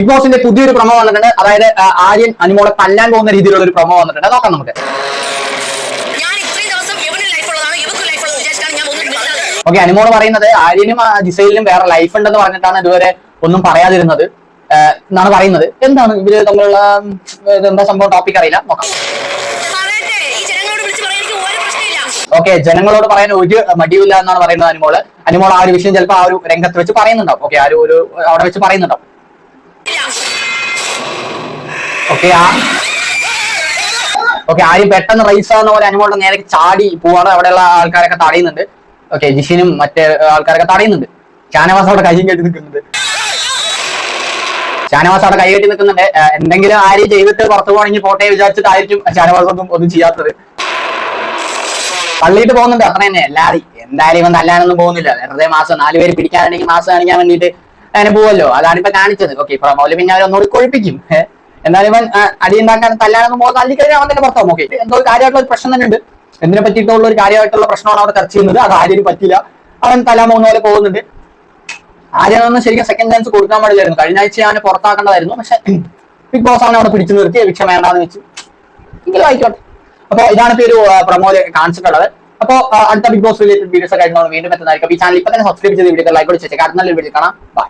Big ബോസിന്റെ പുതിയൊരു promo വന്നിട്ടുണ്ട്. അതായത് ആര്യൻ അനുമോളെ തല്ലാൻ പോകുന്ന രീതിയിലുള്ള ഒരു പ്രൊമോ വന്നിട്ടുണ്ട്. നോക്കാം നമുക്ക്. ഓക്കെ, അനുമോള് പറയുന്നത് ആര്യനും ജിസൈലിനും വേറെ ലൈഫ് ഉണ്ടെന്ന് പറഞ്ഞിട്ടാണ് ഇതുവരെ ഒന്നും പറയാതിരുന്നത് എന്നാണ് പറയുന്നത്. എന്താണ് ഇവര് തമ്മിലുള്ള എന്താ സംഭവം, ടോപ്പിക് അറിയില്ല. നോക്കാം. ഓക്കെ, ജനങ്ങളോട് പറയാൻ ഒരു മടിയില്ല എന്നാണ് പറയുന്നത് അനുമോള്. അനുമോൾ ആ ഒരു വിഷയം ചിലപ്പോൾ ആ ഒരു രംഗത്ത് വെച്ച് പറയുന്നുണ്ടാവും. ഓക്കെ, അവിടെ വെച്ച് പറയുന്നുണ്ടാവും. ഓക്കെ, ആരും പെട്ടെന്ന് റൈസ് ആവുന്ന പോലെ അനുമോളുടെ നേരെ ചാടി പോവാണ്. അവിടെയുള്ള ആൾക്കാരൊക്കെ തടയുന്നുണ്ട്. ഓക്കെ, ജിഷിനും മറ്റേ ആൾക്കാരൊക്കെ തടയുന്നുണ്ട്. ഷാനവാസ് അവിടെ കൈയും കെട്ടി നിൽക്കുന്നുണ്ട്. എന്തെങ്കിലും ആരും ചെയ്തിട്ട് പുറത്തു പോകണമെങ്കിൽ പോട്ടെ വിചാരിച്ചിട്ടായിരിക്കും ഷാനവാസ് ഒന്നും ചെയ്യാത്തത്. തള്ളിയിട്ട് പോകുന്നുണ്ട്, അത്ര തന്നെ. എല്ലാവരും എന്തായാലും ഇവൻ തല്ലാനൊന്നും പോകുന്നില്ല. വെറുതെ മാസം 4 പേര് പിടിക്കാനാണെങ്കിൽ മാസം കാണിക്കാൻ വേണ്ടിയിട്ട് അങ്ങനെ പോവല്ലോ. അതാണിപ്പോ കാണിച്ചത്. ഓക്കെ, പ്രൊമോയില് പിന്നെ അവരൊന്നുകൂടി കൊഴിപ്പിക്കും. എന്നാലും ഇവൻ അടിയുണ്ടാക്കാൻ തല്ലാനൊന്നും പോകുന്ന തല്ലിക്കഴിഞ്ഞാൽ അവൻ തന്നെ പുറത്താവും. ഓക്കെ, എന്തോ കാര്യമായിട്ടുള്ള ഒരു പ്രശ്നം തന്നെ ഉണ്ട്. എന്തിനെ പറ്റിയിട്ടുള്ള ഒരു കാര്യമായിട്ടുള്ള പ്രശ്നമാണ് അവിടെ ചർച്ച ചെയ്യുന്നത്. അത് ആര്യന് പറ്റില്ല. അവൻ തല്ലാൻ പോകുന്ന പോലെ പോകുന്നുണ്ട്. ആര്യനൊന്നും ശരിക്കും സെക്കൻഡ് ചാൻസ് കൊടുക്കാൻ പാടില്ലായിരുന്നു. കഴിഞ്ഞ ആഴ്ച അവനെ പുറത്താക്കേണ്ടതായിരുന്നു. പക്ഷെ ബിഗ് ബോസ് അവനെ അവിടെ പിടിച്ചു നിർത്തി എവിക്ഷം വേണ്ടാന്ന് വെച്ച്. എങ്കിലും ആയിക്കോട്ടെ. അപ്പൊ ഇതാണ് ഇപ്പൊ ഒരു പ്രൊമോയില് കാണിച്ചിട്ടുള്ളത്. അപ്പോൾ അടുത്ത ബിഗ് ബോസ് റിലേറ്റഡ് വീഡിയോസ് ഒക്കെ ആയിട്ട് വീണ്ടും എത്തുന്നതായിരിക്കും. ഈ ചാനൽ ഇപ്പൊ തന്നെ സബ്സ്ക്രൈബ് ചെയ്ത് വീഡിയോ ലൈക്ക് ചെയ്ത് അടുത്ത നല്ല വീഡിയോ കാണാം. ബൈ.